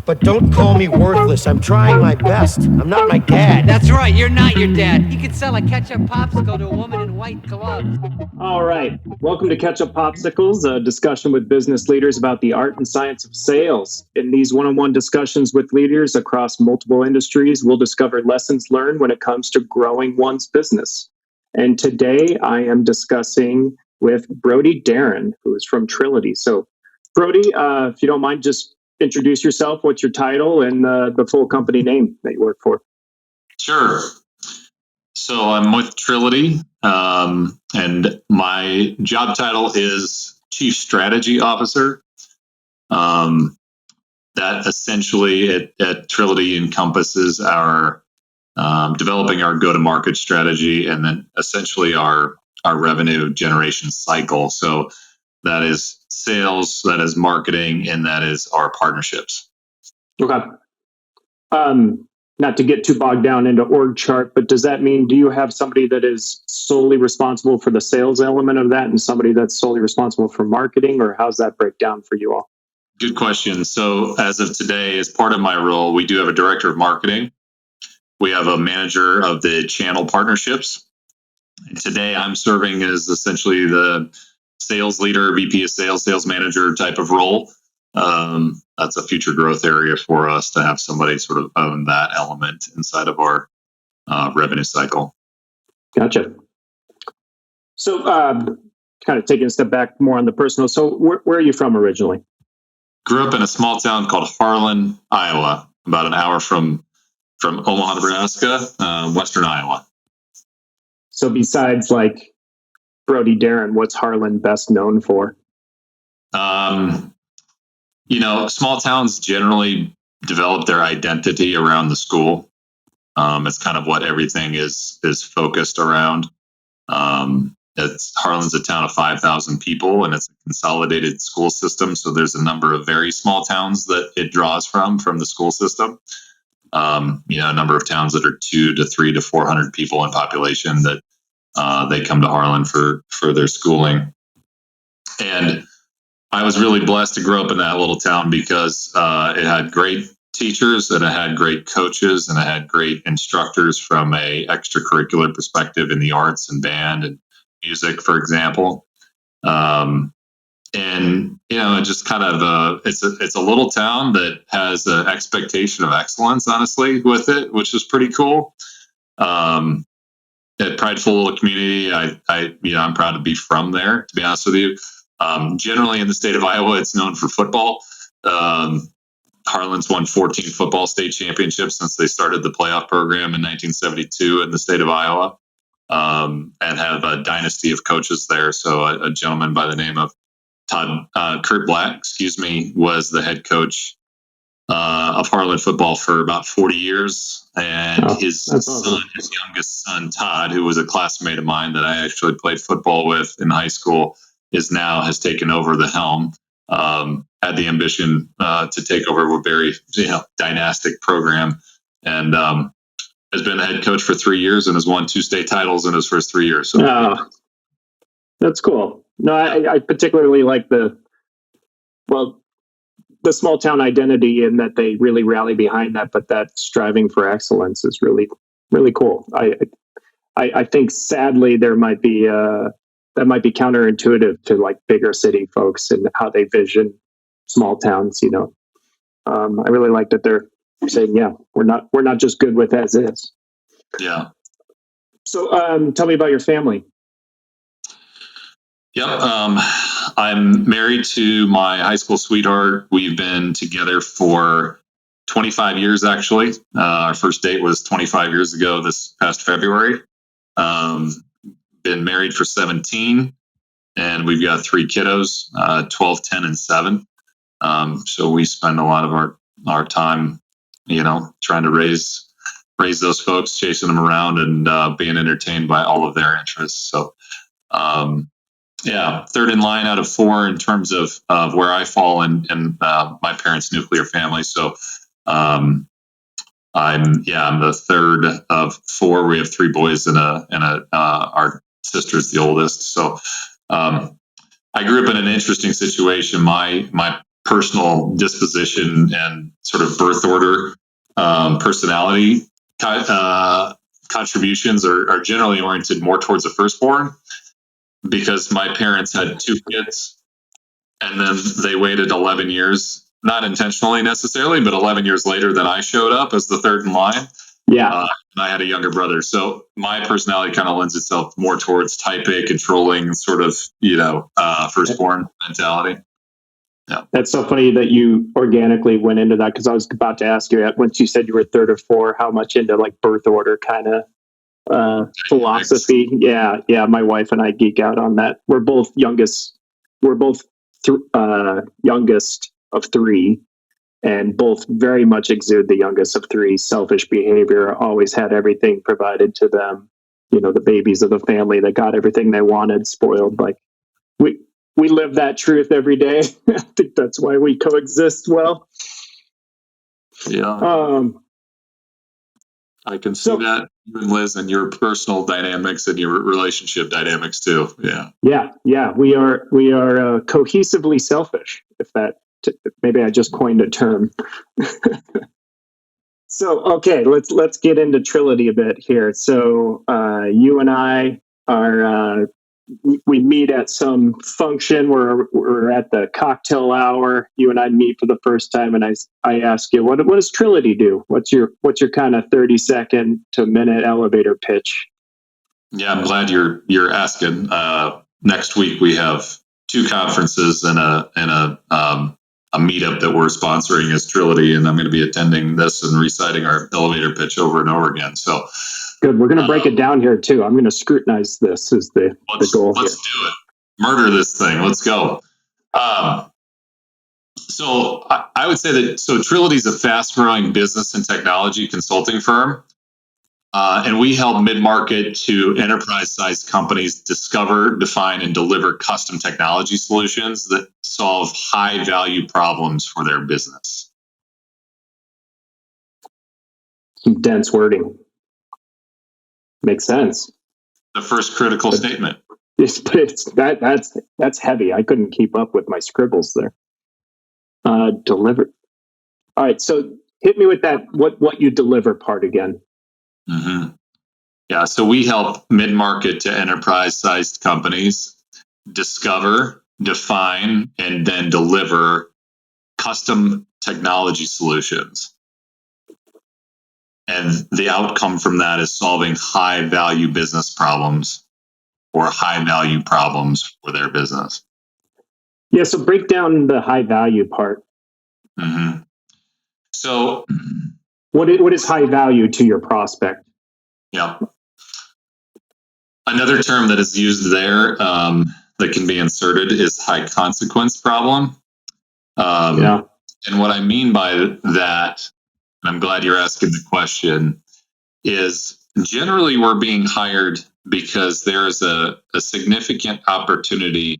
But don't call me worthless. I'm trying my best. I'm not my dad. That's right, you're not your dad. He could sell a ketchup popsicle to a woman in white gloves. All right. Welcome to Ketchup Popsicles, a discussion with business leaders about the art and science of sales. In these one-on-one discussions with leaders across multiple industries, we'll discover lessons learned when it comes to growing one's business. And today I am discussing with Brody Deren, who is from Trility. So, Brody, if you don't mind, just introduce yourself. What's your title and the full company name that you work for? Sure. So I'm with Trility, and my job title is Chief Strategy Officer. That essentially at Trility encompasses our developing our go-to-market strategy, and then essentially our revenue generation cycle. So that is sales, that is marketing, and that is our partnerships. Okay. Not to get too bogged down into org chart, but does that mean, do you have somebody that is solely responsible for the sales element of that and somebody that's solely responsible for marketing, or how's that break down for you all? Good question. So as of today, as part of my role, we do have a director of marketing. We have a manager of the channel partnerships. And today I'm serving as essentially the sales leader, VP of sales, sales manager type of role. That's a future growth area for us to have somebody sort of own that element inside of our revenue cycle. Gotcha. So kind of taking a step back more on the personal. So where are you from originally? Grew up in a small town called Harlan, Iowa, about an hour from Omaha, Nebraska, western Iowa. So besides like Brody Deren, what's Harlan best known for? Small towns generally develop their identity around the school. It's kind of what everything is focused around. Harlan's a town of 5,000 people, and it's a consolidated school system. So there's a number of very small towns that it draws from the school system. A number of towns that are 200 to 300 to 400 people in population that they come to Harlan for their schooling. And I was really blessed to grow up in that little town because it had great teachers and it had great coaches and it had great instructors from a extracurricular perspective in the arts and band and music, for example. It just kind of it's a little town that has an expectation of excellence, honestly, with it, which is pretty cool. A prideful little community. I'm proud to be from there, to be honest with you. Generally in the state of Iowa, it's known for football. Harlan's won 14 football state championships since they started the playoff program in 1972 in the state of Iowa, and have a dynasty of coaches there. So a gentleman by the name of Kurt Black, was the head coach of Harlan football for about 40 years. And his youngest son, Todd, who was a classmate of mine that I actually played football with in high school, has taken over the helm. Had the ambition to take over a very dynastic program, and has been the head coach for 3 years and has won 2 state titles in his first 3 years. So that's cool. No, I particularly like the small town identity in that they really rally behind that, but that striving for excellence is really, really cool. I think sadly there might be that might be counterintuitive to like bigger city folks and how they vision small towns. I really like that they're saying, yeah, we're not just good with as is. Yeah. So tell me about your family. Yep. I'm married to my high school sweetheart. We've been together for 25 years, actually. Our first date was 25 years ago this past February. Been married for 17, and we've got 3 kiddos, 12, 10, and 7. So we spend a lot of our time, trying to raise those folks, chasing them around and being entertained by all of their interests. So, third in line out of 4 in terms of where I fall in my parents' nuclear family. So I'm the third of 4. We have 3 boys and our sister's the oldest. So I grew up in an interesting situation. My personal disposition and sort of birth order personality contributions are generally oriented more towards the firstborn, because my parents had two kids and then they waited 11 years, not intentionally necessarily, but 11 years later than I showed up as the third in line. Yeah. And I had a younger brother. So my personality kind of lends itself more towards type A, controlling, sort of, firstborn mentality. Yeah. That's so funny that you organically went into that, because I was about to ask you, once you said you were third or four, how much into like birth order kind of philosophy. Yeah. My wife and I geek out on that. We're both youngest. We're both youngest of three, and both very much exude the youngest of three selfish behavior. Always had everything provided to them. The babies of the family that got everything they wanted, spoiled. Like we live that truth every day. I think that's why we coexist well. Yeah. I can see that, you and Liz, and your personal dynamics and your relationship dynamics too. Yeah. Yeah. We are cohesively selfish. Maybe I just coined a term. So, okay, let's get into Trility a bit here. So, you and I are we meet at some function where we're at the cocktail hour. You and I meet for the first time, and I ask you, what does Trility do? What's your kind of 30-second to minute elevator pitch? Yeah, I'm glad you're asking. Next week we have two conferences and a meetup that we're sponsoring as Trility, and I'm going to be attending this and reciting our elevator pitch over and over again. So good. We're going to break it down here too. I'm going to scrutinize this as the goal. Let's do it. Murder this thing. Let's go. So I would say that Trility is a fast-growing business and technology consulting firm. And we help mid-market to enterprise-sized companies discover, define, and deliver custom technology solutions that solve high-value problems for their business. Some dense wording. Makes sense. The first critical statement. That's heavy. I couldn't keep up with my scribbles there. Deliver. All right, so hit me with that. What you deliver part again? Mm-hmm. Yeah, so we help mid-market to enterprise-sized companies discover, define, and then deliver custom technology solutions. And the outcome from that is solving high-value business problems or high-value problems for their business. Yeah, so break down the high-value part. Mm-hmm. So what is high value to your prospect? Yeah. Another term that is used there that can be inserted is high consequence problem. And what I mean by that, and I'm glad you're asking the question, is generally we're being hired because there's a significant opportunity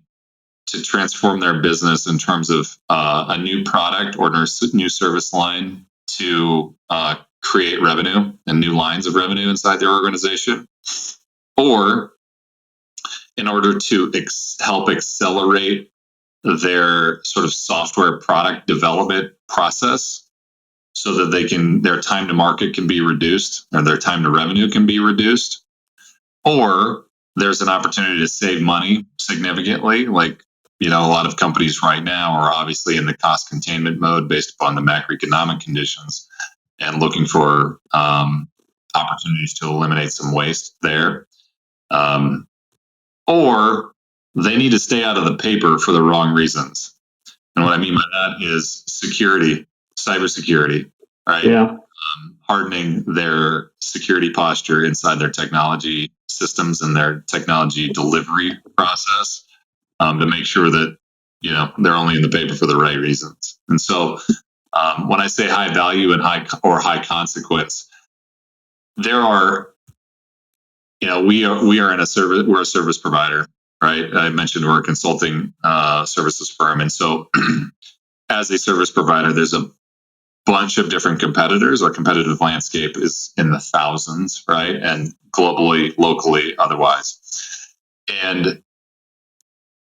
to transform their business in terms of a new product or new service line to create revenue and new lines of revenue inside their organization, or in order to help accelerate their sort of software product development process so that their time to market can be reduced or their time to revenue can be reduced, or there's an opportunity to save money significantly. Like, a lot of companies right now are obviously in the cost containment mode based upon the macroeconomic conditions and looking for opportunities to eliminate some waste there. Or they need to stay out of the paper for the wrong reasons. And what I mean by that is security, cybersecurity, right? Yeah. Hardening their security posture inside their technology systems and their technology delivery process to make sure that, they're only in the paper for the right reasons. And so when I say high value and high consequence, there are, we are in a service, we're a service provider, right? I mentioned we're a consulting services firm. And so as a service provider, there's a bunch of different competitors. Our competitive landscape is in the thousands, right? And globally, locally, otherwise. And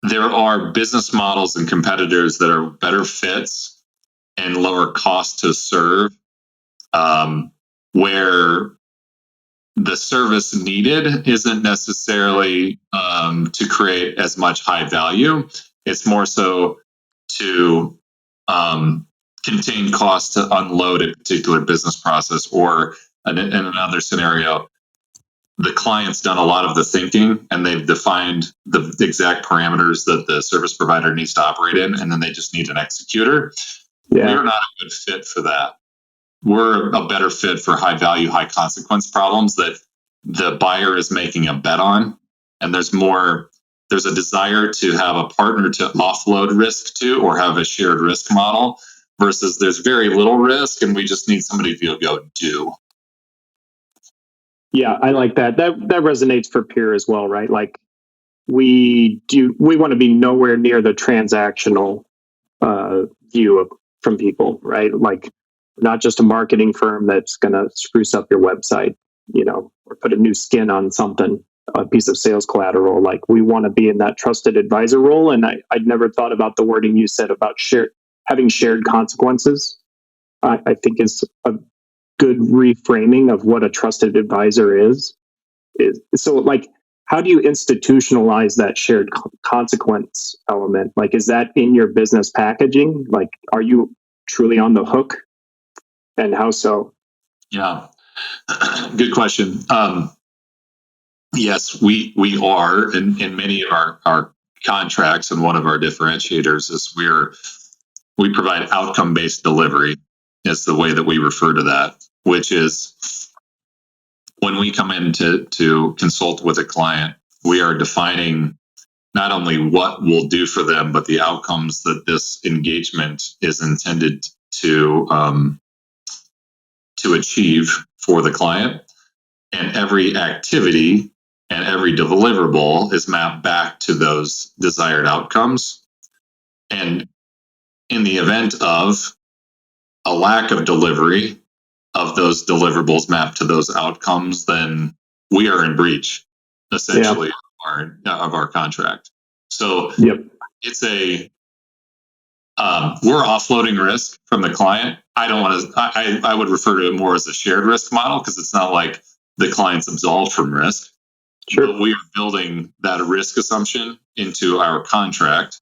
there are business models and competitors that are better fits and lower cost to serve, where the service needed isn't necessarily to create as much high value. It's more so to contain costs to unload a particular business process, or in another scenario, the client's done a lot of the thinking and they've defined the exact parameters that the service provider needs to operate in, and then they just need an executor. Yeah. We're not a good fit for that. We're a better fit for high value, high consequence problems that the buyer is making a bet on. And there's a desire to have a partner to offload risk to, or have a shared risk model, versus there's very little risk and we just need somebody to go do. Yeah, I like that. That resonates for peer as well, right? Like we want to be nowhere near the transactional view from people, right? Like not just a marketing firm that's going to spruce up your website, or put a new skin on something, a piece of sales collateral. Like we want to be in that trusted advisor role. And I'd never thought about the wording you said about having shared consequences. I think is a good reframing of what a trusted advisor is. So like, how do you institutionalize that shared consequence element? Like, is that in your business packaging? Like, are you truly on the hook, and how so? Yeah, good question. Yes, we are in many of our contracts, and one of our differentiators is we provide outcome-based delivery is the way that we refer to that, which is when we come in to consult with a client, we are defining not only what we'll do for them, but the outcomes that this engagement is intended to achieve for the client. And every activity and every deliverable is mapped back to those desired outcomes. And in the event of a lack of delivery of those deliverables mapped to those outcomes, then we are in breach, essentially, of our contract. So it's we're offloading risk from the client. I would refer to it more as a shared risk model, because it's not like the client's absolved from risk. Sure. But we are building that risk assumption into our contract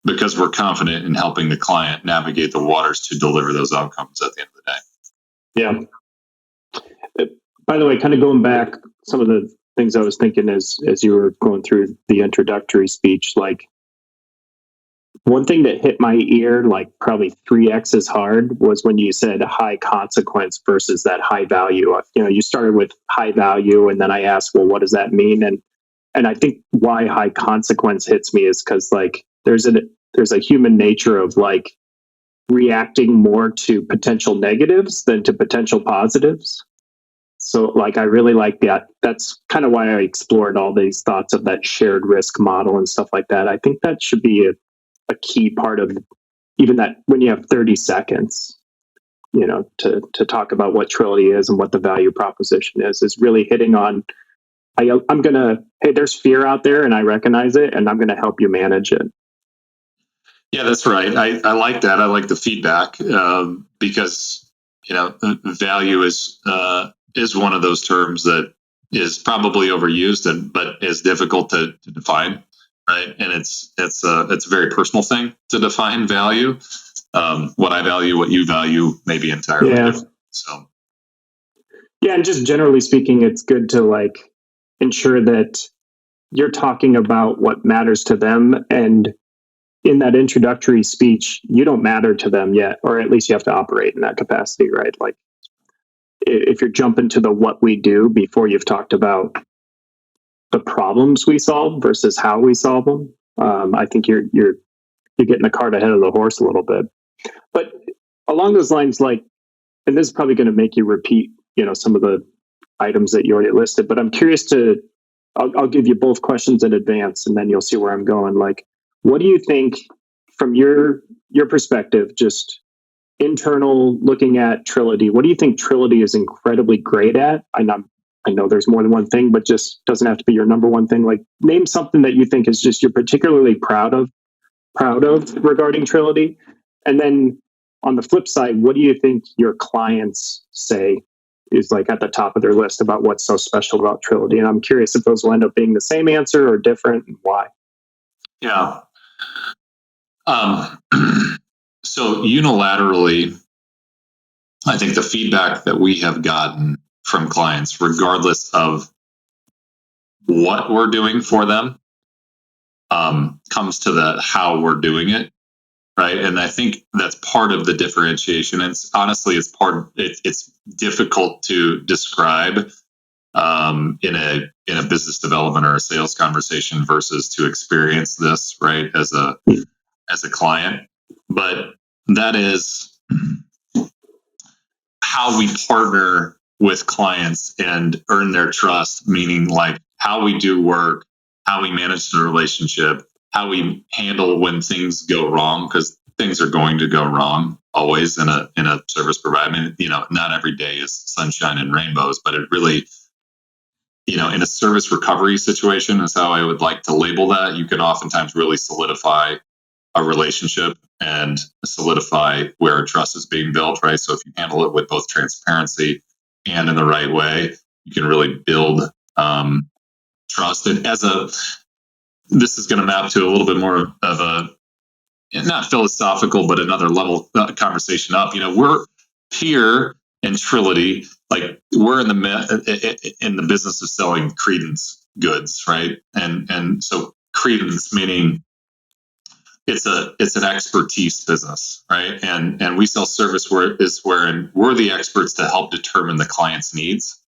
because we're confident in helping the client navigate the waters to deliver those outcomes at the end of the day. Yeah. By the way, kind of going back, some of the things I was thinking as you were going through the introductory speech, like one thing that hit my ear, like probably 3x as hard, was when you said high consequence versus that high value. You started with high value, and then I asked, well, what does that mean? And I think why high consequence hits me is because like there's a human nature of like reacting more to potential negatives than to potential positives. So like I really like that. That's kind of why I explored all these thoughts of that shared risk model and stuff like that. I think that should be a key part of even that when you have 30 seconds, to talk about what Trility is and what the value proposition is really hitting on, hey, there's fear out there and I recognize it and I'm going to help you manage it. Yeah, that's right. I like that. I like the feedback because, value is one of those terms that is probably overused but is difficult to define. Right. And it's a very personal thing to define value. What I value, what you value may be entirely different. So. Yeah. And just generally speaking, it's good to like ensure that you're talking about what matters to them. And in that introductory speech, you don't matter to them yet, or at least you have to operate in that capacity, right? Like if you're jumping to the what we do before you've talked about the problems we solve versus how we solve them, I think you're getting the cart ahead of the horse a little bit. But along those lines, like, and this is probably going to make you repeat, some of the items that you already listed. But I'm curious I'll give you both questions in advance, and then you'll see where I'm going. Like, what do you think, from your perspective, just internal looking at Trility? What do you think Trility is incredibly great at? And I know there's more than one thing, but just doesn't have to be your number one thing. Like, name something that you think is just you're particularly proud of regarding Trility. And then on the flip side, what do you think your clients say is like at the top of their list about what's so special about Trility? And I'm curious if those will end up being the same answer or different, and why. Yeah. So unilaterally, I think the feedback that we have gotten from clients, regardless of what we're doing for them, comes to the how we're doing it, right? And I think that's part of the differentiation. It's honestly, it's difficult to describe in a business development or a sales conversation versus to experience this, right, as a client. But that is how we partner with clients and earn their trust, meaning like how we do work, how we manage the relationship, how we handle when things go wrong, because things are going to go wrong always in a service provider. I mean, not every day is sunshine and rainbows, but it really, in a service recovery situation is how I would like to label that. You can oftentimes really solidify a relationship and solidify where trust is being built, right? So if you handle it with both transparency and in the right way, you can really build trust. And this is going to map to a little bit more of a, not philosophical, but another level conversation up. We're here in Trility, like we're in the business of selling credence goods, right? And so credence meaning it's an expertise business, right? And we sell service where we're the experts to help determine the client's needs.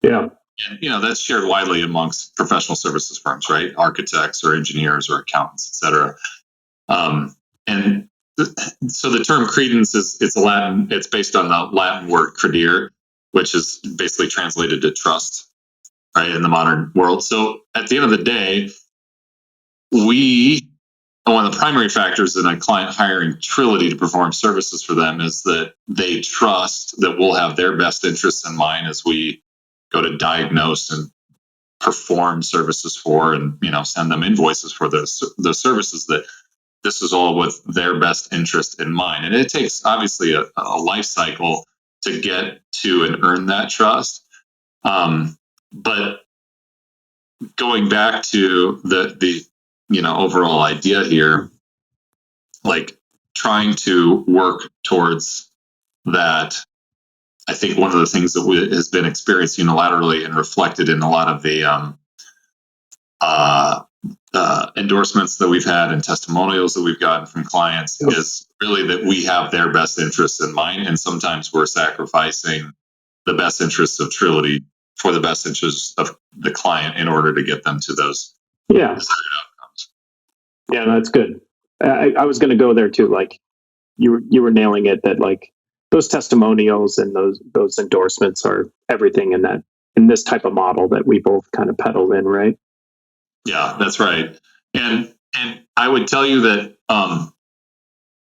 Yeah. And that's shared widely amongst professional services firms, right? Architects or engineers or accountants, et cetera. So the term credence it's based on the Latin word credere, which is basically translated to trust, right, in the modern world. So at the end of the day, one of the primary factors in a client hiring Trility to perform services for them is that they trust that we'll have their best interests in mind as we go to diagnose and perform services for, and send them invoices for the services, that this is all with their best interest in mind. And it takes obviously a life cycle to get to and earn that trust. But going back to the overall idea here, like trying to work towards that, I think one of the things that has been experienced unilaterally and reflected in a lot of the endorsements that we've had and testimonials that we've gotten from clients is really that we have their best interests in mind. And sometimes we're sacrificing the best interests of Trility for the best interests of the client in order to get them to those desired outcomes. Yeah, that's good. I was going to go there too. Like you were nailing it, that like those testimonials and those endorsements are everything in this type of model that we both kind of peddle in, right? Yeah, that's right. And I would tell you that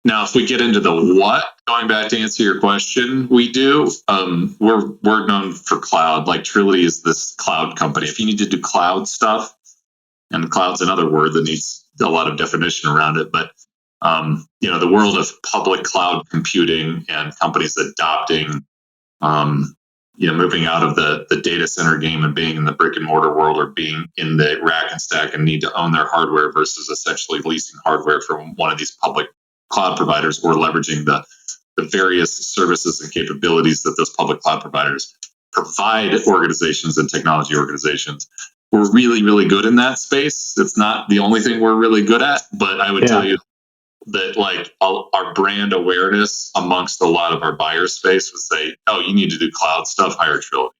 now, if we get into the what, going back to answer your question, we do. We're known for cloud. Like Trility is this cloud company. If you need to do cloud stuff, and cloud's another word that needs a lot of definition around it, but the world of public cloud computing and companies adopting, moving out of the data center game and being in the brick and mortar world, or being in the rack and stack and need to own their hardware versus essentially leasing hardware from one of these public cloud providers, or leveraging the various services and capabilities that those public cloud providers provide organizations and technology organizations. We're really, really good in that space. It's not the only thing we're really good at, but I would tell you that like our brand awareness amongst a lot of our buyer space would say, oh, you need to do cloud stuff, hire Trility.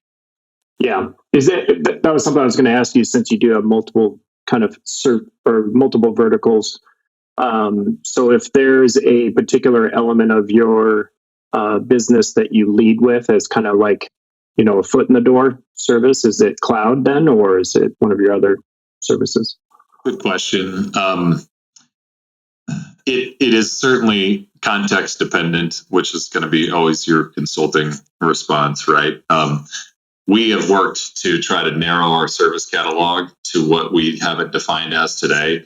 Yeah. That was something I was going to ask you, since you do have multiple kind of multiple verticals. So if there's a particular element of your business that you lead with as kind of like, a foot in the door service, is it cloud then, or is it one of your other services? Good question. It is certainly context dependent, which is going to be always your consulting response, right? we have worked to try to narrow our service catalog to what we have it defined as today.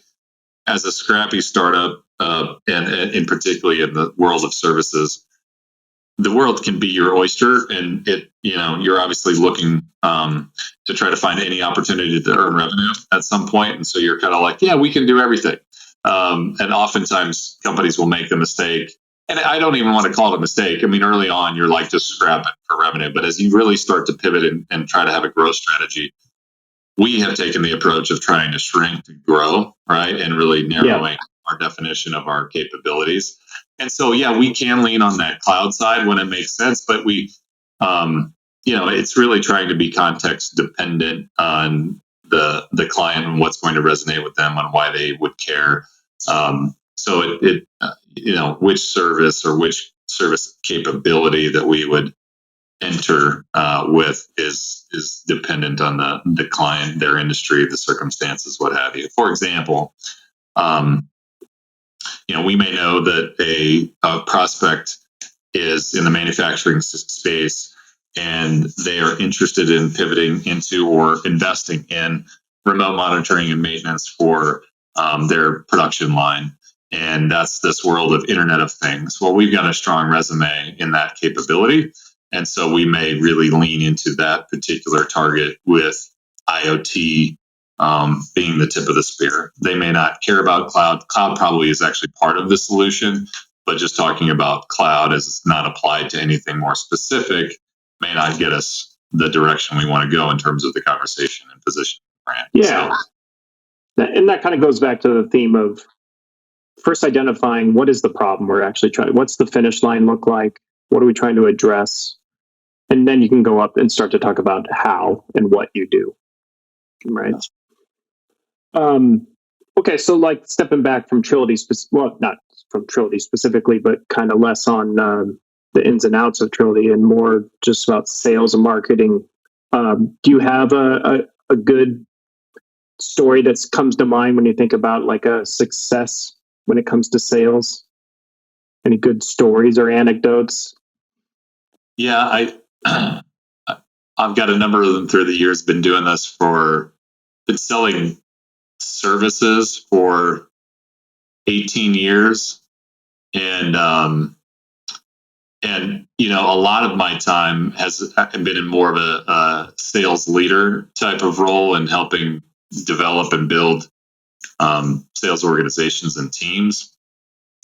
As a scrappy startup, and in particularly in the world of services, the world can be your oyster, and you're obviously looking to try to find any opportunity to earn revenue at some point, and so you're kind of like, yeah, we can do everything. And oftentimes companies will make the mistake, and I don't even want to call it a mistake. I mean, early on, you're like just scrap it for revenue, but as you really start to pivot and try to have a growth strategy, we have taken the approach of trying to shrink to grow, right, and really narrowing our definition of our capabilities. And so, yeah, we can lean on that cloud side when it makes sense, but we, it's really trying to be context dependent on the client and what's going to resonate with them and why they would care. So which service or which service capability that we would enter with is dependent on the client, their industry, the circumstances, what have you. For example, we may know that a prospect is in the manufacturing space and they are interested in pivoting into or investing in remote monitoring and maintenance for their production line. And that's this world of Internet of Things. Well, we've got a strong resume in that capability. And so we may really lean into that particular target with IoT being the tip of the spear. They may not care about cloud. Cloud probably is actually part of the solution, but just talking about cloud as it's not applied to anything more specific may not get us the direction we want to go in terms of the conversation and position of the brand. Yeah. So, and that kind of goes back to the theme of first identifying what is the problem we're actually trying, what's the finish line look like? What are we trying to address? And then you can go up and start to talk about how and what you do. Right. Okay. So like stepping back from Trility, not from Trility specifically, but kind of less on the ins and outs of Trility and more just about sales and marketing. Do you have a good story that comes to mind when you think about like a success when it comes to sales? Any good stories or anecdotes? Yeah, I've got a number of them through the years. Been doing this been selling services for 18 years, and a lot of my time has been in more of a sales leader type of role and helping develop and build sales organizations and teams.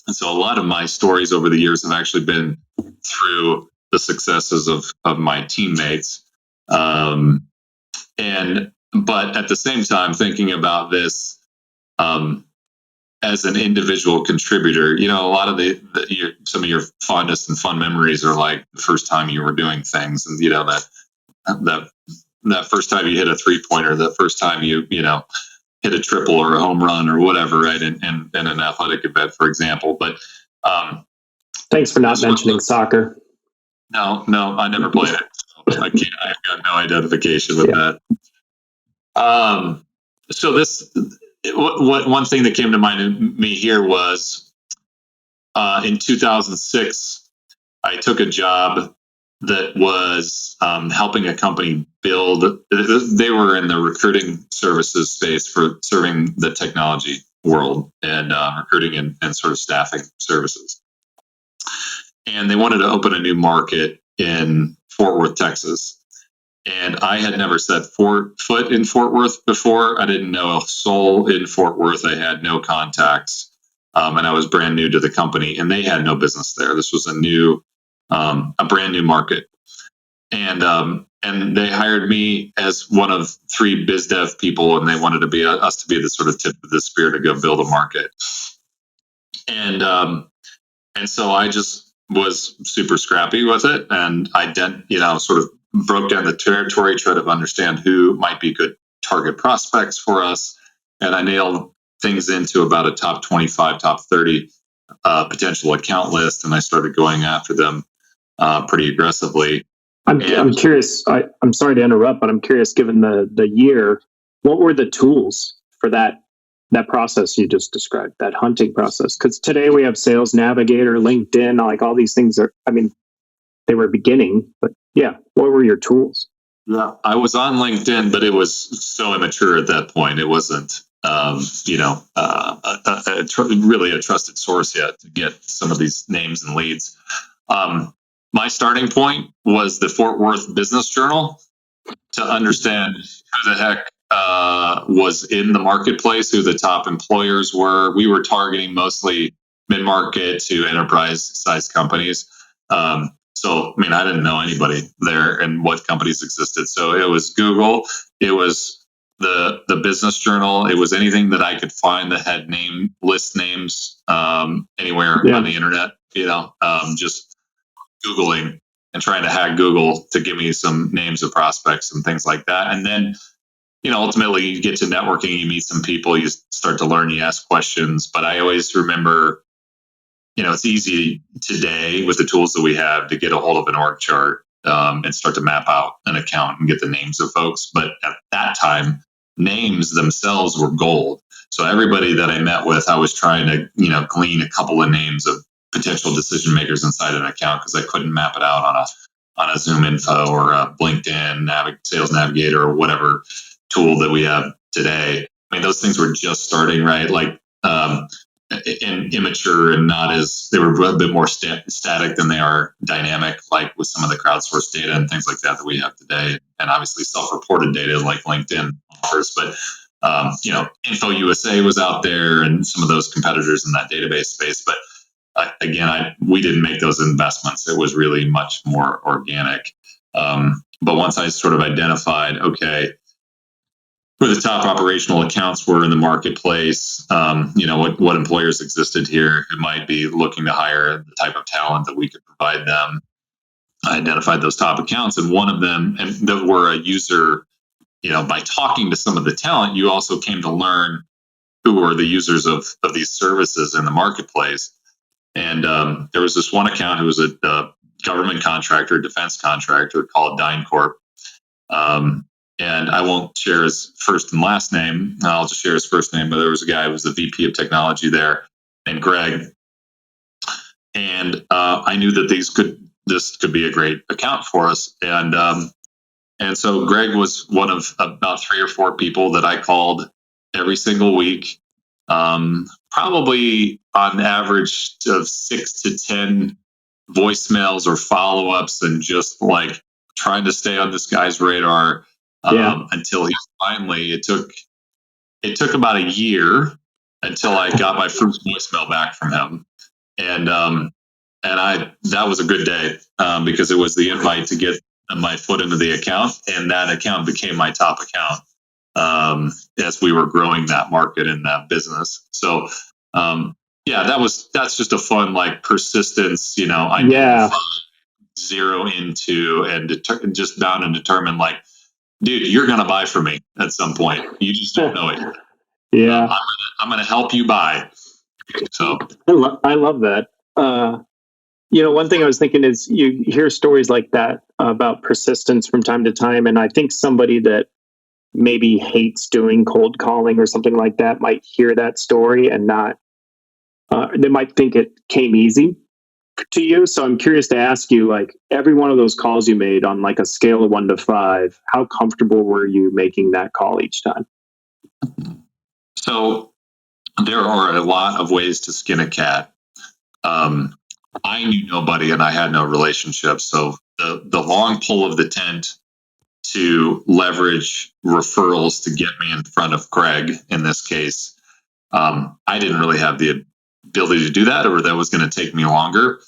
And so a lot of my stories over the years have actually been through the successes of my teammates. But at the same time, thinking about this as an individual contributor, a lot of some of your fondest and fun memories are like the first time you were doing things, and that first time you hit a 3-pointer, the first time you hit a triple or a home run or whatever, right? In an athletic event, for example. But thanks for not mentioning soccer. No, I never played it. So I've got no identification with that. So one thing that came to mind in me here was in 2006, I took a job that was helping a company build. They were in the recruiting services space for serving the technology world and recruiting and sort of staffing services. And they wanted to open a new market in Fort Worth, Texas. And I had never set foot in Fort Worth before. I didn't know a soul in Fort Worth. I had no contacts. And I was brand new to the company, and they had no business there. This was a brand new market. And they hired me as one of 3 biz dev people, and they wanted us to be the sort of tip of the spear to go build a market. And so I just was super scrappy with it, and I sort of broke down the territory, tried to understand who might be good target prospects for us, and I nailed things into about a top 25, top 30 potential account list, and I started going after them pretty aggressively. I'm curious. I'm sorry to interrupt, but I'm curious. Given the year, what were the tools for that process you just described, that hunting process? Because today we have Sales Navigator, LinkedIn, like all these things are. I mean, they were beginning, but yeah, what were your tools? Yeah, I was on LinkedIn, but it was so immature at that point. It wasn't, really a trusted source yet to get some of these names and leads. My starting point was the Fort Worth Business Journal to understand who the heck was in the marketplace, who the top employers were. We were targeting mostly mid-market to enterprise-sized companies. So, I mean, I didn't know anybody there and what companies existed. So it was Google, it was the Business Journal, it was anything that I could find that had list names anywhere on the internet. Just Googling and trying to hack Google to give me some names of prospects and things like that. And then, ultimately you get to networking, you meet some people, you start to learn, you ask questions. But I always remember, it's easy today with the tools that we have to get a hold of an org chart and start to map out an account and get the names of folks. But at that time, names themselves were gold. So everybody that I met with, I was trying to, glean a couple of names of potential decision makers inside an account because I couldn't map it out on a Zoom info or a LinkedIn Sales Navigator or whatever tool that we have today. I mean, those things were just starting, right? Like, and immature and they were a bit more static than they are dynamic, like with some of the crowdsourced data and things like that we have today. And obviously self-reported data like LinkedIn offers, but Info USA was out there and some of those competitors in that database space. But we didn't make those investments. It was really much more organic. But once I sort of identified, okay, who the top operational accounts were in the marketplace, what employers existed here who might be looking to hire the type of talent that we could provide them. I identified those top accounts, and one of them, and that were a user, by talking to some of the talent, you also came to learn who were the users of these services in the marketplace. And there was this one account who was a government contractor, defense contractor called DynCorp. And I won't share his first and last name. I'll just share his first name. But there was a guy who was the VP of technology there named Greg. And I knew that this could be a great account for us. And so Greg was one of about 3 or 4 people that I called every single week, probably on average of 6 to 10 voicemails or follow-ups, and just like trying to stay on this guy's radar. Until he finally, it took about a year until I got my first voicemail back from him. And that was a good day because it was the invite to get my foot into the account, and that account became my top account as we were growing that market and that business. So that's just a fun, like, persistence, zero into and just bound and determined, like, dude, you're going to buy from me at some point. You just don't know it. Yeah. I'm going to help you buy. So I love that. One thing I was thinking is you hear stories like that about persistence from time to time. And I think somebody that maybe hates doing cold calling or something like that might hear that story and not, they might think it came easy to you. So I'm curious to ask you, like, every one of those calls you made on like a scale of 1 to 5, how comfortable were you making that call each time? So there are a lot of ways to skin a cat. I knew nobody and I had no relationship. So the long pull of the tent to leverage referrals to get me in front of Greg in this case, I didn't really have the ability to do that, or that was going to take me longer.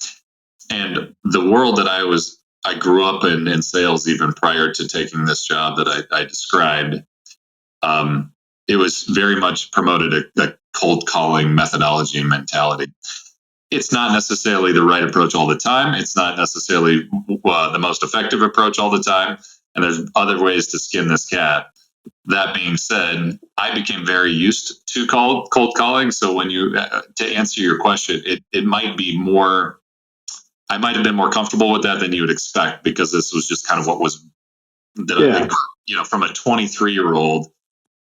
And the world that I grew up in sales, even prior to taking this job that I described, it was very much promoted a cold calling methodology and mentality. It's not necessarily the right approach all the time. It's not necessarily the most effective approach all the time. And there's other ways to skin this cat. That being said, I became very used to cold calling. So when to answer your question, it might be more, I might have been more comfortable with that than you would expect, because this was just kind of what was, from a 23-year-old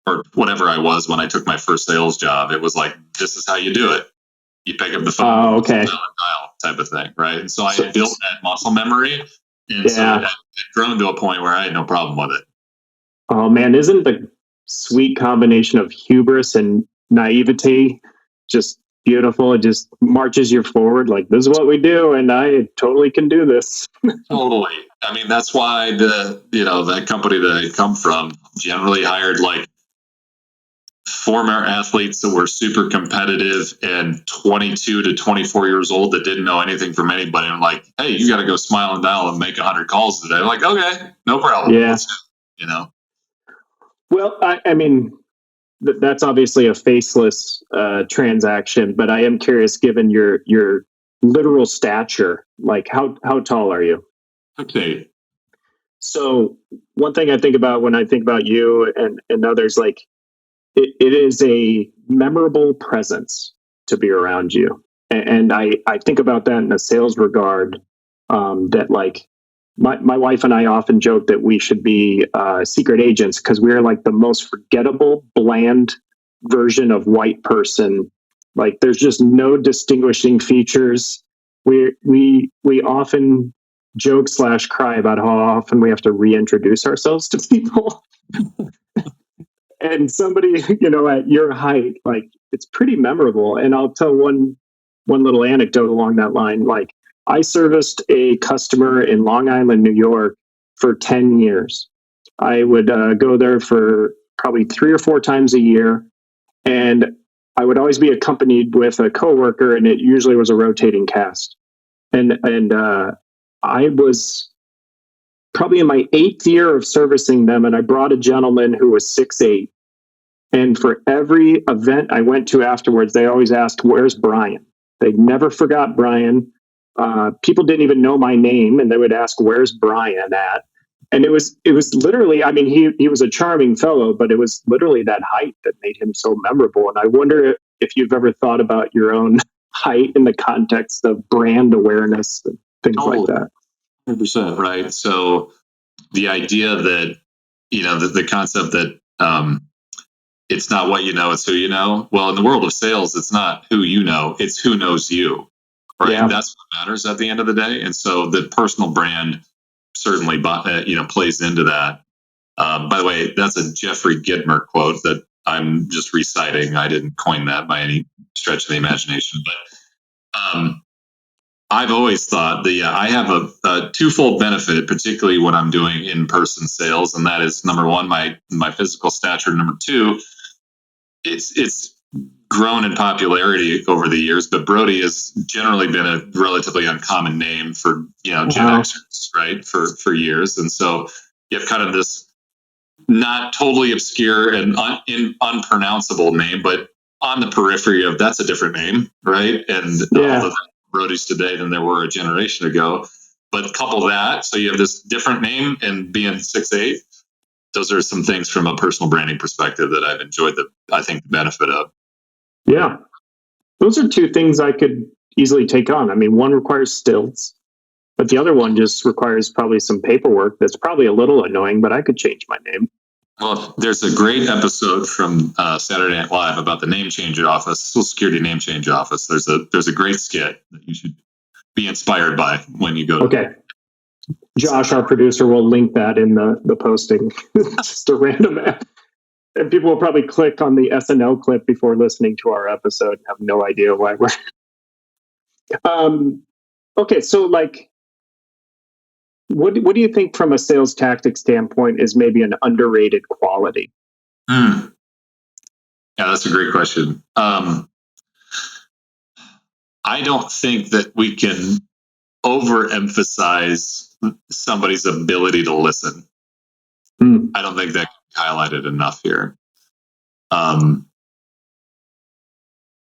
or whatever I was when I took my first sales job. It was like, this is how you do it. You pick up the phone, dial type of thing, right? And so I built that muscle memory, And so I'd grown to a point where I had no problem with it. Oh man, isn't the sweet combination of hubris and naivety just beautiful? It just marches you forward like, this is what we do, and I totally can do this. Totally. I mean, that's why that company that I come from generally hired like former athletes that were super competitive and 22 to 24 years old that didn't know anything from anybody. And like, hey, you got to go smile and dial and make 100 calls today. I'm like, okay, no problem. Yeah. Well, I mean, that's obviously a faceless transaction, but I am curious, given your literal stature, like how tall are you? Okay. So one thing I think about when I think about you and others, like it is a memorable presence to be around you. And I think about that in a sales regard, that like my wife and I often joke that we should be secret agents because we're like the most forgettable, bland version of white person. Like there's just no distinguishing features. We often joke / cry about how often we have to reintroduce ourselves to people. And somebody, at your height, like it's pretty memorable. And I'll tell one little anecdote along that line. Like I serviced a customer in Long Island, New York for 10 years. I would go there for probably 3 or 4 times a year. And I would always be accompanied with a coworker, and it usually was a rotating cast. And I was probably in my 8th year of servicing them, and I brought a gentleman who was 6'8". And for every event I went to afterwards, they always asked, "Where's Brian?" They never forgot Brian. People didn't even know my name, and they would ask, "Where's Brian at?" And it was literally, I mean, he was a charming fellow, but it was literally that height that made him so memorable. And I wonder if you've ever thought about your own height in the context of brand awareness and things like that. 100%, right? So the idea that, the concept that it's not what you know, it's who you know. Well, in the world of sales, it's not who you know, it's who knows you, right? Yeah. That's what matters at the end of the day. And so the personal brand certainly, plays into that. By the way, that's a Jeffrey Gitmer quote that I'm just reciting. I didn't coin that by any stretch of the imagination, but I've always thought that I have a twofold benefit, particularly when I'm doing in-person sales, and that is number one, my physical stature. Number two, it's grown in popularity over the years, but Brody has generally been a relatively uncommon name for Gen Xers, right? For years, and so you have kind of this not totally obscure and unpronounceable name, but on the periphery of that's a different name, right? And all the Brodies today than there were a generation ago. But couple that, so you have this different name and being 6'8". Those are some things from a personal branding perspective that I've enjoyed the benefit of. Yeah. Those are 2 things I could easily take on. I mean, one requires stilts, but the other one just requires probably some paperwork that's probably a little annoying, but I could change my name. Well, there's a great episode from Saturday Night Live about the name change office, Social Security name change office. There's a great skit that you should be inspired by when you go to. Okay. Josh, our producer, will link that in the posting. Just a random app. And people will probably click on the SNL clip before listening to our episode and have no idea why we're. Okay, so like, what do you think from a sales tactic standpoint is maybe an underrated quality? Yeah, that's a great question. I don't think that we can overemphasize somebody's ability to listen. I don't think that can be highlighted enough here.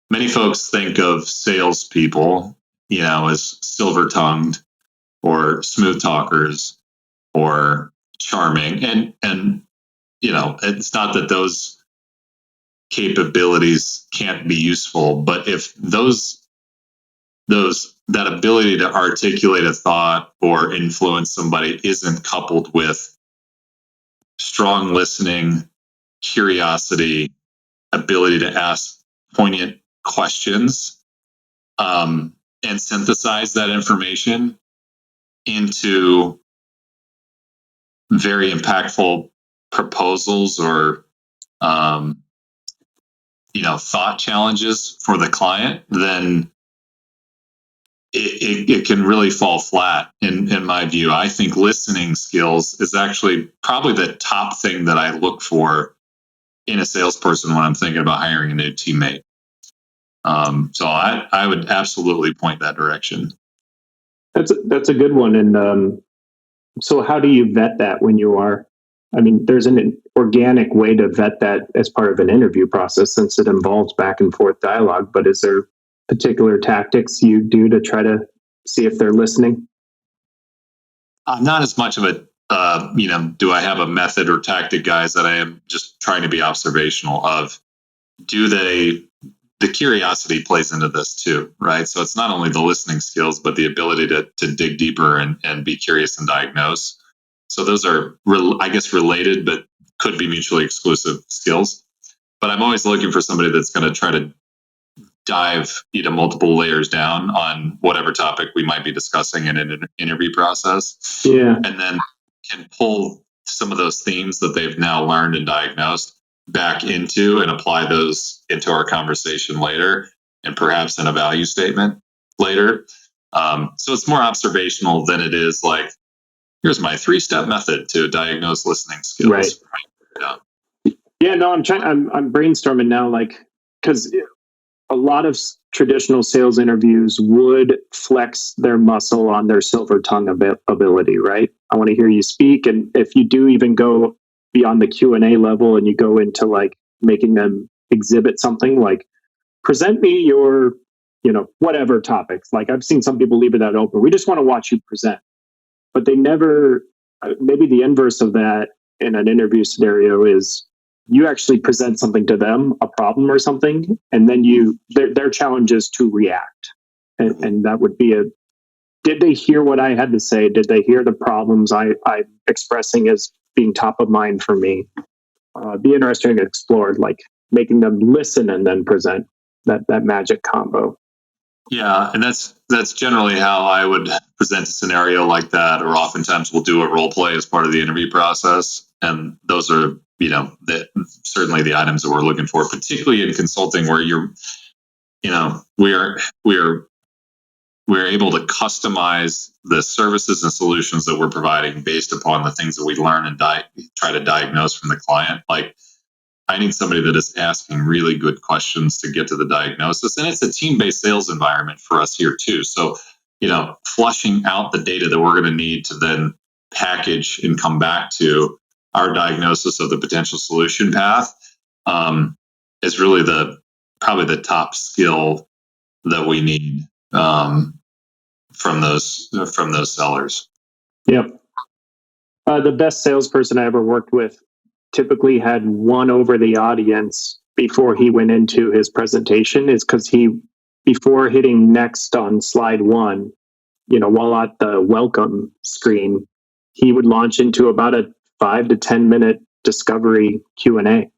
Many folks think of salespeople, as silver-tongued or smooth talkers or charming, and it's not that those capabilities can't be useful, but if that ability to articulate a thought or influence somebody isn't coupled with strong listening, curiosity, ability to ask poignant questions, and synthesize that information into very impactful proposals or thought challenges for the client, then it can really fall flat in my view. I think listening skills is actually probably the top thing that I look for in a salesperson when I'm thinking about hiring a new teammate. So I would absolutely point that direction. That's a good one. And so how do you vet that when you are, there's an organic way to vet that as part of an interview process since it involves back and forth dialogue, but is there particular tactics you do to try to see if they're listening? Not as much of a, do I have a method or tactic, guys, that I am just trying to be observational of, the curiosity plays into this too, right? So it's not only the listening skills, but the ability to dig deeper and be curious and diagnose. So those are, I guess, related, but could be mutually exclusive skills. But I'm always looking for somebody that's going to try to dive multiple layers down on whatever topic we might be discussing in an interview process. Yeah. And then can pull some of those themes that they've now learned and diagnosed back into and apply those into our conversation later, and perhaps in a value statement later. So it's more observational than it is like, here's my 3-step method to diagnose listening skills. Right. Yeah, no, I'm brainstorming now, like, because a lot of traditional sales interviews would flex their muscle on their silver tongue ability, right? I want to hear you speak. And if you do even go beyond the Q&A level and you go into like making them exhibit something like present me your, whatever topics. Like I've seen some people leave it that open. We just want to watch you present. But they never, maybe the inverse of that in an interview scenario is you actually present something to them, a problem or something, and then their challenge is to react. And that would be did they hear what I had to say? Did they hear the problems I'm expressing as being top of mind for me? Be interesting to explore, like making them listen and then present that magic combo. Yeah, and that's generally how I would present a scenario like that, or oftentimes we'll do a role play as part of the interview process. And those are, certainly the items that we're looking for, particularly in consulting where we're able to customize the services and solutions that we're providing based upon the things that we learn and try to diagnose from the client. Like, I need somebody that is asking really good questions to get to the diagnosis. And it's a team-based sales environment for us here too. So, flushing out the data that we're going to need to then package and come back to our diagnosis of the potential solution path is really probably the top skill that we need from those sellers. Yep. The best salesperson I ever worked with typically had won over the audience before he went into his presentation is because before hitting next on slide 1, while at the welcome screen, he would launch into about a 5 to 10 minute discovery Q&A.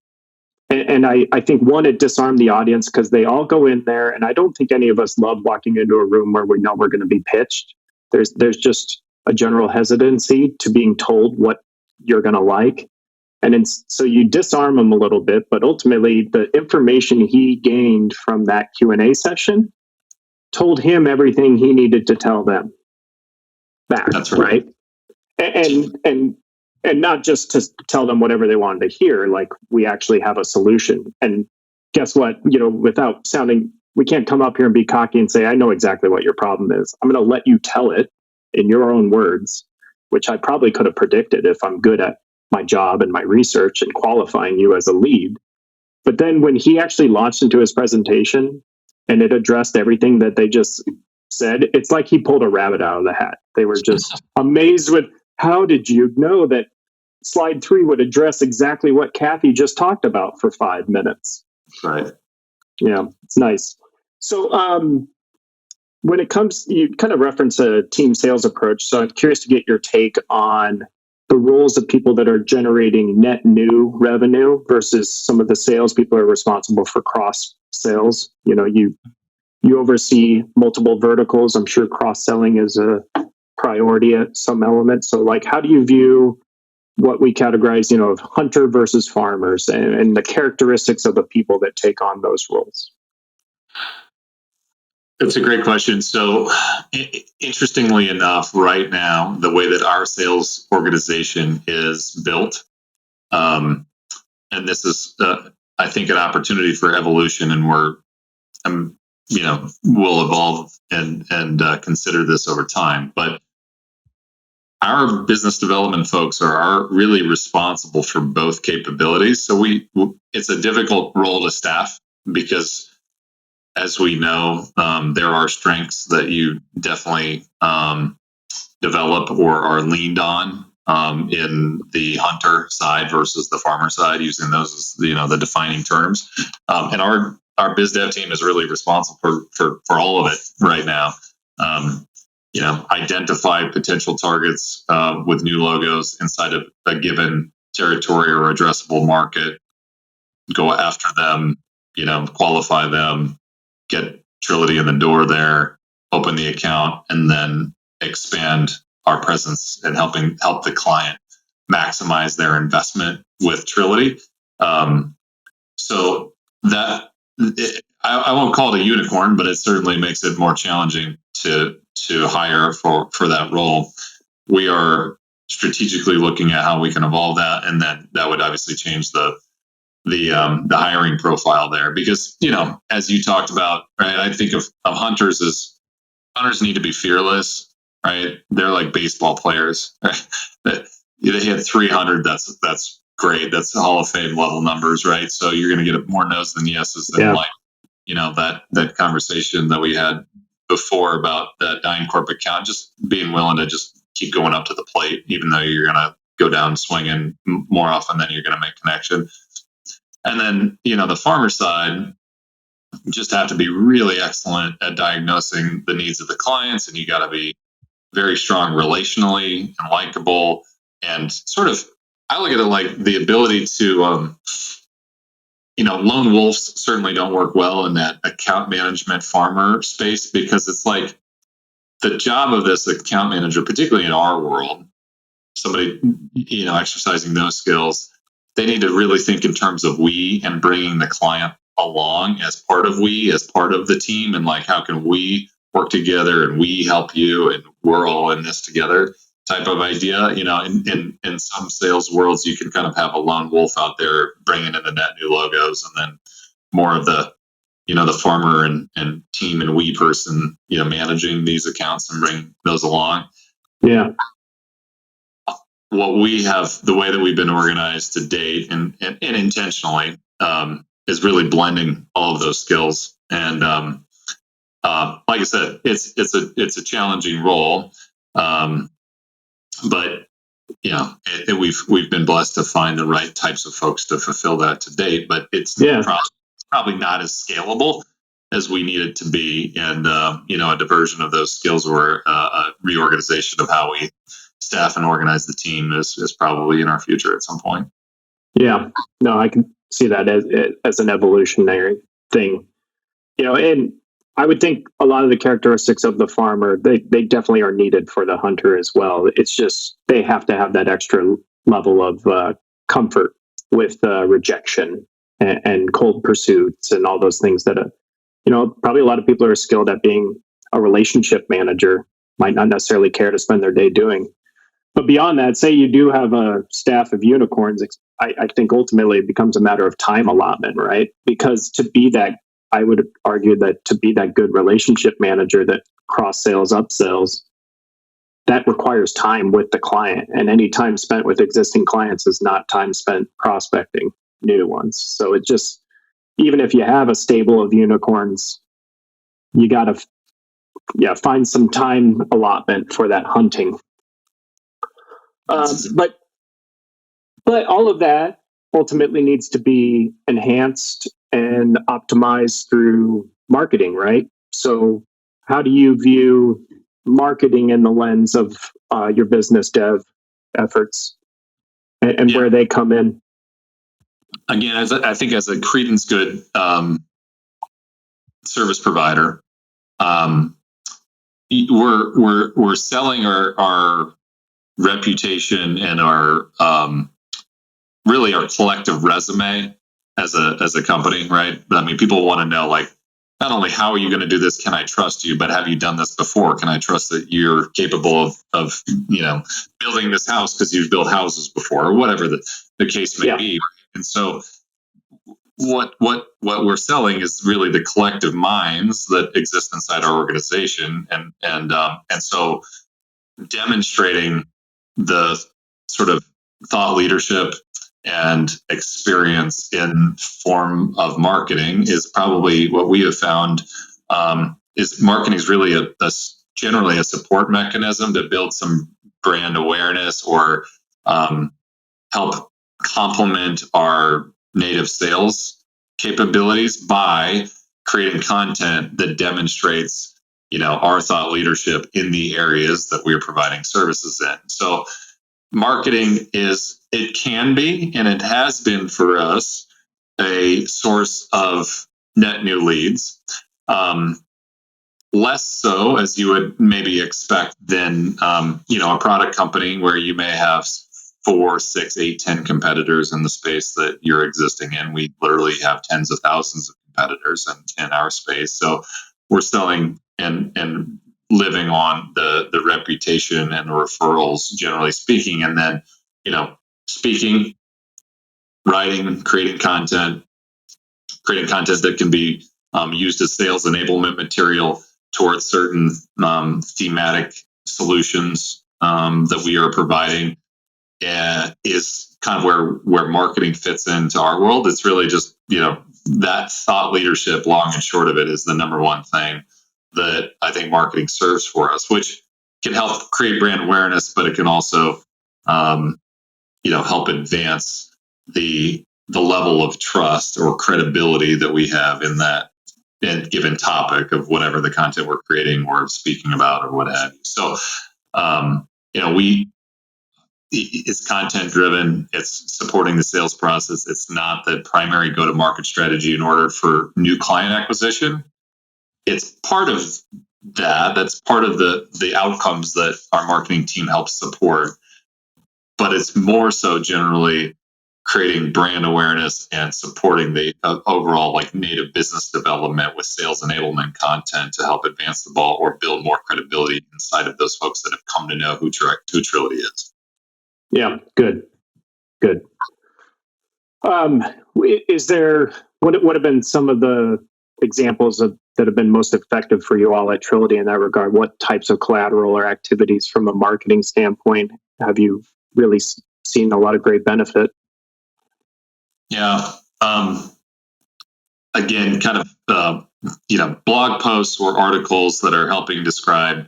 And I think one, it disarmed the audience because they all go in there, and I don't think any of us love walking into a room where we know we're going to be pitched. There's just a general hesitancy to being told what you're going to like. And so you disarm them a little bit, but ultimately the information he gained from that Q&A session told him everything he needed to tell them back. That's right. And not just to tell them whatever they wanted to hear, like we actually have a solution. And guess what? Without sounding, we can't come up here and be cocky and say, I know exactly what your problem is. I'm going to let you tell it in your own words, which I probably could have predicted if I'm good at my job and my research and qualifying you as a lead. But then when he actually launched into his presentation and it addressed everything that they just said, it's like he pulled a rabbit out of the hat. They were just amazed with, how did you know that slide 3 would address exactly what Kathy just talked about for 5 minutes? Right. Yeah, it's nice. So when it comes, you kind of reference a team sales approach. So I'm curious to get your take on the roles of people that are generating net new revenue versus some of the sales people are responsible for cross sales. You oversee multiple verticals. I'm sure cross selling is a priority at some element. So like, how do you view what we categorize, of hunter versus farmers and the characteristics of the people that take on those roles? That's a great question. So, interestingly enough, right now, the way that our sales organization is built, and this is, I think, an opportunity for evolution, and we'll evolve and consider this over time. But our business development folks are really responsible for both capabilities. So it's a difficult role to staff because, as we know, there are strengths that you definitely develop or are leaned on in the hunter side versus the farmer side, using those as the defining terms. And our biz dev team is really responsible for all of it right now. Identify potential targets with new logos inside of a given territory or addressable market, go after them, qualify them, get Trility in the door there, open the account, and then expand our presence and help the client maximize their investment with Trility. So that I won't call it a unicorn, but it certainly makes it more challenging to hire for that role. We are strategically looking at how we can evolve that, and then that would obviously change the hiring profile there, because as you talked about, right, I think of hunters as hunters need to be fearless, right? They're like baseball players, right? They hit 300. That's great. That's Hall of Fame level numbers, right? So you're going to get more no's than yeses than that conversation that we had before about that DynCorp account, just being willing to just keep going up to the plate, even though you're going to go down swinging more often than you're going to make connection. And then, the farmer side, just have to be really excellent at diagnosing the needs of the clients. And you got to be very strong relationally and likable, and sort of, I look at it like the ability to, lone wolves certainly don't work well in that account management farmer space, because it's like the job of this account manager, particularly in our world, somebody, exercising those skills, they need to really think in terms of we and bringing the client along as part of the team, and like, how can we work together and we help you and we're all in this together type of idea. In some sales worlds, you can kind of have a lone wolf out there bringing in the net new logos, and then more of the the farmer and team and we person managing these accounts and bring those along. Yeah. What we have, the way that we've been organized to date, and intentionally, is really blending all of those skills. And like I said, it's a challenging role, but we've been blessed to find the right types of folks to fulfill that to date. But it's probably not as scalable as we need it to be, and a diversion of those skills, or a reorganization of how we staff and organize the team is probably in our future at some point. Yeah, no, I can see that as an evolutionary thing, and I would think a lot of the characteristics of the farmer, they definitely are needed for the hunter as well. It's just, they have to have that extra level of comfort with rejection and cold pursuits and all those things that, probably a lot of people are skilled at being a relationship manager, might not necessarily care to spend their day doing. But beyond that, say you do have a staff of unicorns, I think ultimately it becomes a matter of time allotment, right? Because I would argue that to be that good relationship manager that cross sales, upsells, that requires time with the client. And any time spent with existing clients is not time spent prospecting new ones. So it just, even if you have a stable of unicorns, you got to find some time allotment for that hunting. But all of that ultimately needs to be enhanced and optimized through marketing, right? So how do you view marketing in the lens of your business dev efforts and where they come in? Again, I think as a credence good service provider, we're selling our reputation and our really our collective resume as a company, right? I mean, people want to know, like, not only how are you going to do this, can I trust you, but have you done this before? Can I trust that you're capable of building this house because you've built houses before, or whatever the case may be. And so what we're selling is really the collective minds that exist inside our organization, and so demonstrating the sort of thought leadership and experience in form of marketing is probably what we have found. Is marketing is really generally a support mechanism to build some brand awareness or help complement our native sales capabilities by creating content that demonstrates our thought leadership in the areas that we're providing services in. So marketing it can be, and it has been for us, a source of net new leads. Less so, as you would maybe expect, than a product company where you may have 4, 6, 8, 10 competitors in the space that you're existing in. We literally have tens of thousands of competitors in our space. So we're selling and living on the reputation and the referrals, generally speaking, and then speaking, writing, creating content that can be used as sales enablement material towards certain thematic solutions that we are providing, is kind of where marketing fits into our world. It's really just that thought leadership. Long and short of it is the number one thing that I think marketing serves for us, which can help create brand awareness, but it can also help advance the level of trust or credibility that we have in that given topic of whatever the content we're creating or speaking about or what have you. So it's content driven. It's supporting the sales process. It's not the primary go-to-market strategy in order for new client acquisition. It's part of that. That's part of the outcomes that our marketing team helps support. But it's more so generally creating brand awareness and supporting the overall native business development with sales enablement content to help advance the ball or build more credibility inside of those folks that have come to know who Trility is. Yeah, good. Is there what have been some of the examples that have been most effective for you all at Trility in that regard? What types of collateral or activities from a marketing standpoint have you really seen a lot of great benefit? Yeah. Again, kind of blog posts or articles that are helping describe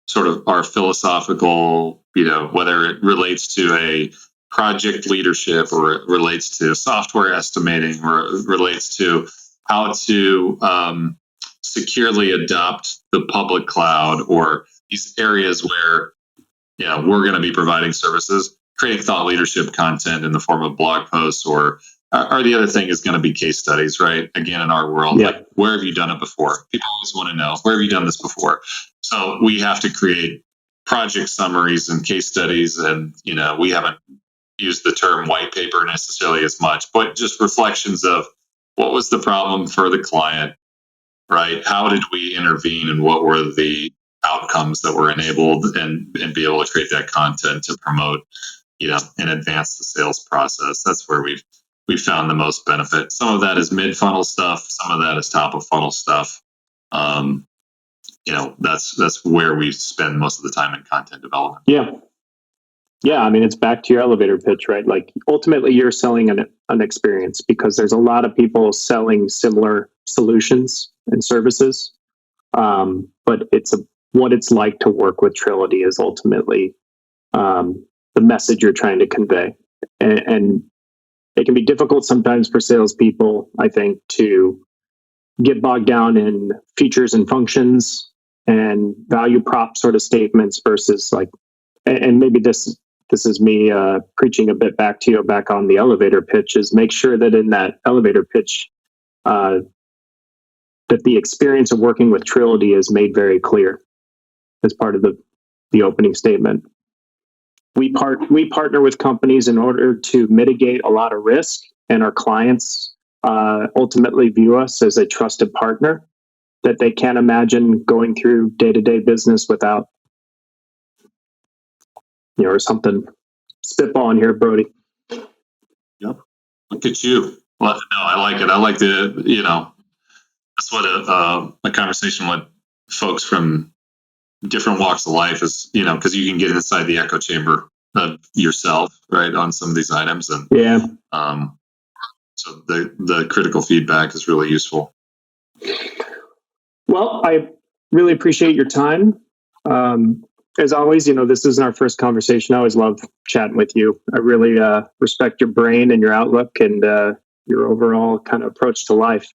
sort of our philosophical, whether it relates to a project leadership or it relates to software estimating or it relates to how to securely adopt the public cloud or these areas where we're going to be providing services, creating thought leadership content in the form of blog posts or the other thing is going to be case studies, right? Again, in our world, where have you done it before? People always want to know, where have you done this before? So we have to create project summaries and case studies. And, we haven't used the term white paper necessarily as much, but just reflections of what was the problem for the client, right? How did we intervene and what were the outcomes that were enabled and be able to create that content to promote, and advance the sales process. That's where we've found the most benefit. Some of that is mid-funnel stuff. Some of that is top-of-funnel stuff. That's where we spend most of the time in content development. Yeah. I mean, it's back to your elevator pitch, right? Like ultimately you're selling an experience because there's a lot of people selling similar solutions and services. But what it's like to work with Trility is ultimately the message you're trying to convey. And it can be difficult sometimes for salespeople, I think, to get bogged down in features and functions and value prop sort of statements versus and maybe this is me preaching a bit back to you back on the elevator pitch, is make sure that in that elevator pitch, that the experience of working with Trility is made very clear as part of the opening statement. we partner with companies in order to mitigate a lot of risk, and our clients ultimately view us as a trusted partner that they can't imagine going through day-to-day business without. Or something. Spitballing here, Brody. Yep. Look at you. Well, no, I like it. I like that's what a conversation with folks from different walks of life is, because you can get inside the echo chamber of yourself, right, on some of these items. And so the critical feedback is really useful. Well, I really appreciate your time. As always, this isn't our first conversation. I always love chatting with you. I really respect your brain and your outlook and your overall kind of approach to life.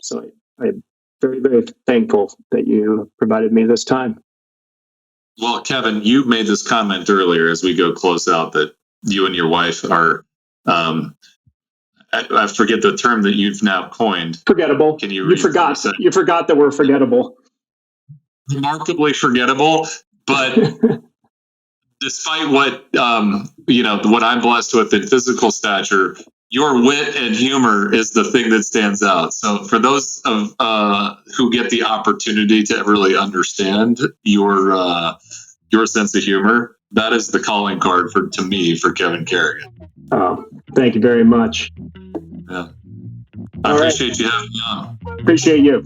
So I'm very, very thankful that you provided me this time. Well, Kevin, you made this comment earlier as we go close out that you and your wife are, I forget the term that you've now coined. Forgettable. Can you forgot that we're forgettable. Remarkably forgettable. But despite what what I'm blessed with in physical stature, your wit and humor is the thing that stands out. So for those of who get the opportunity to really understand your sense of humor, that is the calling card to me for Kevin Kerrigan. Oh, thank you very much. Yeah, I appreciate you having me on. Appreciate you.